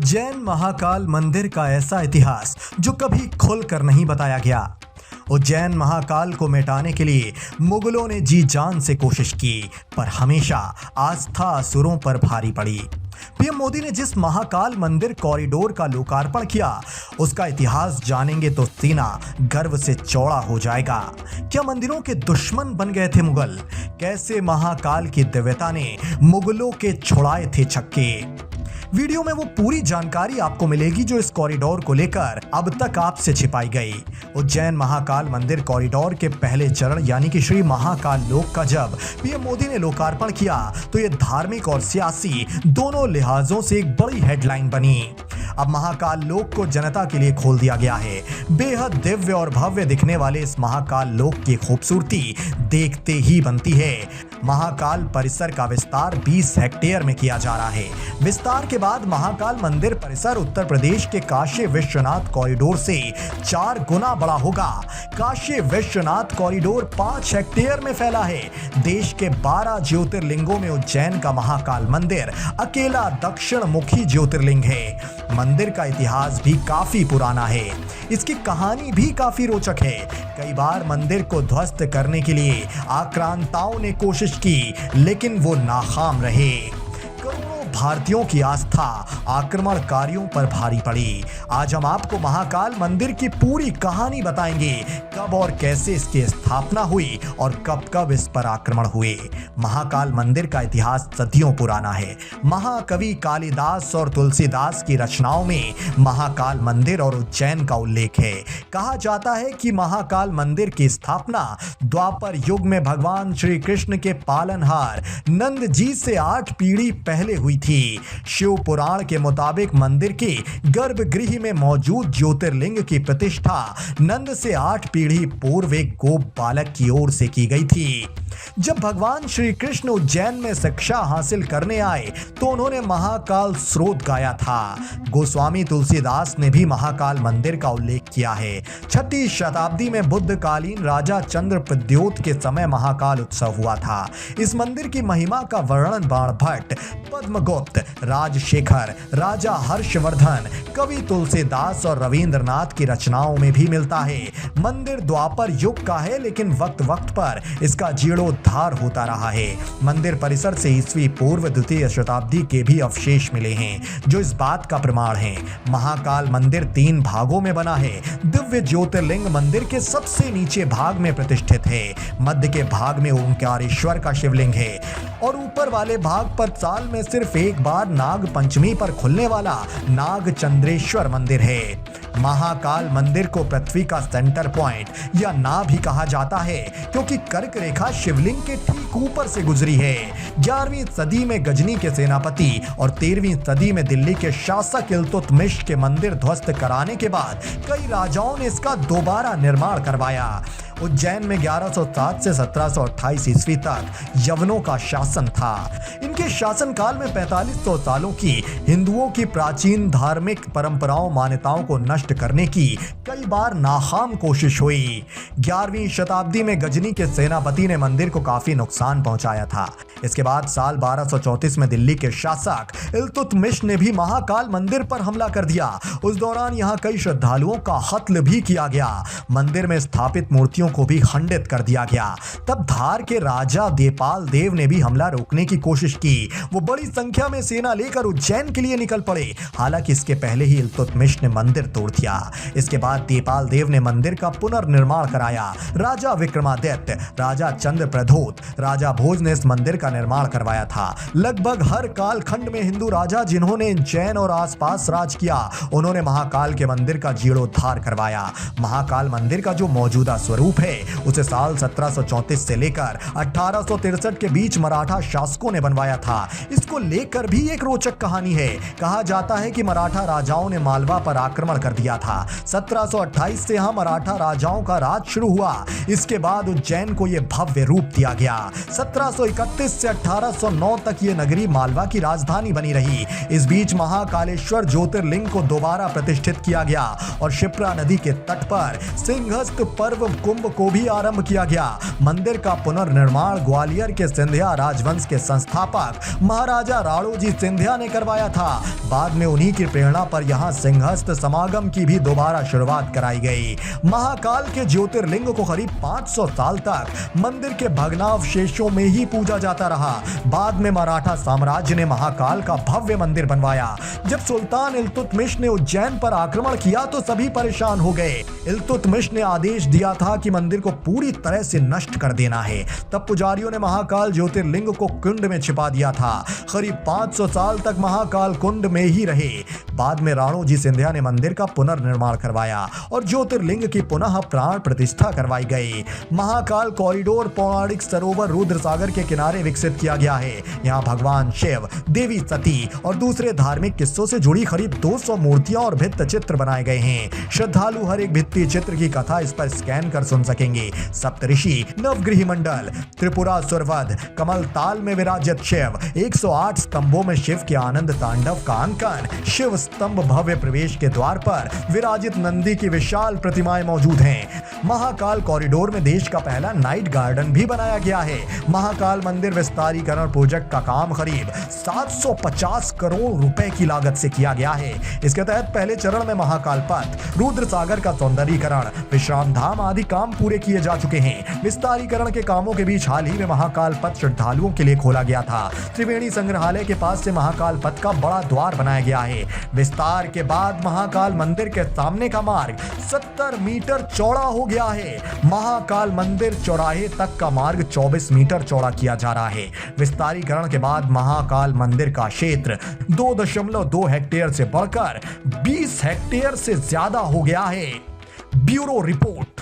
उज्जैन महाकाल मंदिर का ऐसा इतिहास जो कभी खुलकर नहीं बताया गया। उज्जैन महाकाल को मिटाने के लिए मुगलों ने जी जान से कोशिश की, पर हमेशा आस्था असुरों पर भारी पड़ी। पीएम मोदी ने जिस महाकाल मंदिर कॉरिडोर का लोकार्पण किया, उसका इतिहास जानेंगे तो सीना गर्व से चौड़ा हो जाएगा। क्या मंदिरों के दुश्मन बन गए थे मुगल? कैसे महाकाल की दिव्यता ने मुगलों के छुड़ाए थे छक्के? वीडियो में वो पूरी जानकारी आपको मिलेगी जो इस कॉरिडोर को लेकर अब तक आपसे छिपाई गई। उज्जैन महाकाल मंदिर कॉरिडोर के पहले चरण यानी कि श्री महाकाल लोक का जब पीएम मोदी ने लोकार्पण किया तो ये धार्मिक और सियासी दोनों लिहाजों से एक बड़ी हेडलाइन बनी। अब महाकाल लोक को जनता के लिए खोल दिया गया है। बेहद दिव्य और भव्य दिखने वाले इस महाकाल लोक की खूबसूरती देखते ही बनती है। महाकाल परिसर का विस्तार 20 हेक्टेयर में किया जा रहा है। विस्तार के बाद महाकाल मंदिर परिसर उत्तर प्रदेश के काशी विश्वनाथ कॉरिडोर से 4 गुना बड़ा होगा। काशी विश्वनाथ कॉरिडोर 5 हेक्टेयर में फैला है। देश के 12 ज्योतिर्लिंगों में उज्जैन का महाकाल मंदिर अकेला दक्षिण मुखी ज्योतिर्लिंग है। मंदिर का इतिहास भी काफी पुराना है। इसकी कहानी भी काफी रोचक है। कई बार मंदिर को ध्वस्त करने के लिए आक्रांताओं ने कोशिश की, लेकिन वो नाकाम रहे। करोड़ों भारतीयों की आस्था आक्रमणकारियों पर भारी पड़ी। आज हम आपको महाकाल मंदिर की पूरी कहानी बताएंगे, कब और कैसे इसकी स्थापना हुई और कब कब इस पर आक्रमण हुए। महाकाल मंदिर का इतिहास सदियों पुराना है। महाकवि कालिदास और तुलसीदास की रचनाओं में महाकाल मंदिर और उज्जैन का उल्लेख है। कहा जाता है कि महाकाल मंदिर की स्थापना द्वापर युग में भगवान श्री कृष्ण के पालनहार नंद जी से 8 पीढ़ी पहले हुई थी। शिव पुराण के मुताबिक मंदिर के गर्भगृह में मौजूद ज्योतिर्लिंग की प्रतिष्ठा नंद से 8 पीढ़ी पूर्व एक गोप बालक की ओर से की गई थी। जब भगवान श्री कृष्ण उज्जैन में शिक्षा हासिल करने आए तो उन्होंने महाकाल स्रोत गाया था। गोस्वामी तुलसीदास ने भी महाकाल मंदिर का उल्लेख किया है। 6वीं शताब्दी में बुद्धकालीन राजा चंद्र प्रद्योत के समय महाकाल उत्सव हुआ था। इस मंदिर की महिमा का वर्णन बाणभट्ट, पद्मगुप्त, राजशेखर, राजा हर्षवर्धन, कवि तुलसीदास और रविंद्रनाथ की रचनाओं में भी मिलता है। मंदिर द्वापर युग का है, लेकिन वक्त वक्त पर इसका जीर्णोद्धार होता रहा है। मंदिर परिसर से ईस्वी पूर्व 2वीं शताब्दी के भी अवशेष मिले हैं, जो इस बात का प्रमाण है। महाकाल मंदिर 3 भागों में बना है। दिव्य ज्योतिर्लिंग मंदिर के सबसे नीचे भाग में प्रतिष्ठित है। मध्य के भाग में ओंकारेश्वर का शिवलिंग है और ऊपर वाले भाग पर साल में सिर्फ एक बार नाग पंचमी पर खुलने वाला नागचंद्रेश्वर मंदिर है। महाकाल मंदिर को पृथ्वी का सेंटर पॉइंट या नाभ भी कहा जाता है, क्योंकि कर्क रेखा शिवलिंग के ठीक ऊपर से गुजरी है। 11वीं सदी में गजनी के सेनापति और 13वीं सदी में दिल्ली के शासक इल्तुतमिश के मंदिर ध्वस्त कराने के बाद कई राजाओं ने इसका दोबारा निर्माण करवाया। उज्जैन में 1107 से 1728 ईस्वी तक यवनों का शासन था। इनके शासनकाल में 4500 सालों की हिंदुओं की प्राचीन धार्मिक परंपराओं मान्यताओं को नष्ट करने की कई बार नाकाम कोशिश हुई। 11वीं शताब्दी में गजनी के सेनापति ने मंदिर को काफी नुकसान पहुंचाया था। इसके बाद साल 1234 में दिल्ली के शासक इल्तुतमिश ने भी महाकाल मंदिर पर हमला कर दिया। उस दौरान यहाँ कई श्रद्धालुओं का कत्ल भी किया गया। मंदिर में स्थापित मूर्तियों को भी खंडित कर दिया गया। तब धार के राजा देपाल देव ने भी हमला रोकने की कोशिश की। वो बड़ी संख्या में सेना लेकर उज्जैन के लिए निकल पड़े। हालांकि इसके पहले ही इल्तुतमिश ने मंदिर तोड़ दिया। इसके बाद देपाल देव ने मंदिर का पुनर्निर्माण कराया। राजा विक्रमादित्य, राजा चंद्र प्रद्योत, राजा भोज ने इस मंदिर का निर्माण करवाया था। लगभग हर कालखंड में हिंदू राजा जिन्होंने उज्जैन और आसपास राज किया, उन्होंने महाकाल के मंदिर का जीर्णोद्धार करवाया। महाकाल मंदिर का जो मौजूदा स्वरूप है उसे साल 1734 से लेकर 1863 के बीच मराठा शासकों ने बनवाया था। इसको लेकर भी एक रोचक कहानी है। कहा जाता है कि मराठा राजाओं ने मालवा पर आक्रमण कर दिया था। 1728 से यहां मराठा राजाओं का राज शुरू हुआ। इसके बाद उज्जैन को यह भव्य रूप दिया गया। 1731 से 1809 तक ये नगरी मालवा की राजधानी बनी रही। इस बीच महाकालेश्वर ज्योतिर्लिंग को दोबारा प्रतिष्ठित किया गया और शिप्रा नदी के तट पर सिंहस्थ पर्व कुंभ को भी आरंभ किया गया। मंदिर का पुनर्निर्माण ग्वालियर के सिंधिया राजवंश के संस्थापक महाराजा राणोजी सिंधिया ने करवाया था। बाद में उन्हीं की प्रेरणा पर यहाँ सिंहस्थ समागम की भी दोबारा शुरुआत कराई गई। महाकाल के ज्योतिर्लिंग को करीब 500 साल तक मंदिर के भग्नावशेषों में ही पूजा जाता रहा। बाद में मराठा साम्राज्य ने महाकाल का भव्य मंदिर बनवाया। जब सुल्तान इल्तुतमिश ने उज्जैन पर आक्रमण किया तो सभी परेशान हो गए। इल्तुतमिश ने आदेश दिया था कि मंदिर को पूरी तरह से नष्ट कर देना है। तब पुजारियों ने महाकाल ज्योतिर्लिंग को कुंड में छिपा दिया था। करीब 500 साल तक महाकाल कुंड में ही रहे। बाद में राणोजी सिंधिया ने मंदिर का पुनर्निर्माण करवाया और ज्योतिर्लिंग की पुनः प्राण प्रतिष्ठा करवाई गई। महाकाल कॉरिडोर पौराणिक सरोवर रुद्रसागर के किनारे विकसित किया गया है। यहाँ भगवान शिव, देवी सती और दूसरे धार्मिक किस्सों से जुड़ी करीब 200 मूर्तियां और भित्त चित्र बनाए गए हैं। श्रद्धालु हर एक भित्ति चित्र की कथा इस पर स्कैन कर सुन सकेंगे। सप्तऋषि, नवग्रह मंडल, त्रिपुरा सुरवध, कमल ताल में विराजित शिव, 108 स्तंभों में शिव के आनंद तांडव का अंकन, शिव स्तंभ भव्य प्रवेश के द्वार पर विराजित नंदी की विशाल प्रतिमाएं मौजूद हैं। महाकाल कॉरिडोर में देश का पहला नाइट गार्डन भी बनाया गया है। महाकाल मंदिर विस्तारीकरण प्रोजेक्ट का काम करीब 750 करोड़ रुपए की लागत से किया गया है। इसके तहत पहले चरण में महाकाल पथ, रुद्रसागर का सौंदर्यीकरण, विश्राम धाम आदि काम पूरे किए जा चुके हैं। विस्तारीकरण के कामों के बीच हाल ही में महाकाल पथ श्रद्धालुओं के लिए खोला गया था। त्रिवेणी संग्रहालय के पास से महाकाल पथ का बड़ा द्वार बनाया गया है। विस्तार के बाद महाकाल मंदिर के सामने का मार्ग 70 मीटर चौड़ा हो गया है। महाकाल मंदिर चौराहे तक का मार्ग 24 मीटर चौड़ा किया जा रहा है। विस्तारीकरण के बाद महाकाल मंदिर का क्षेत्र 2.2 हेक्टेयर से बढ़कर 20 हेक्टेयर से ज्यादा हो गया है। Bureau report.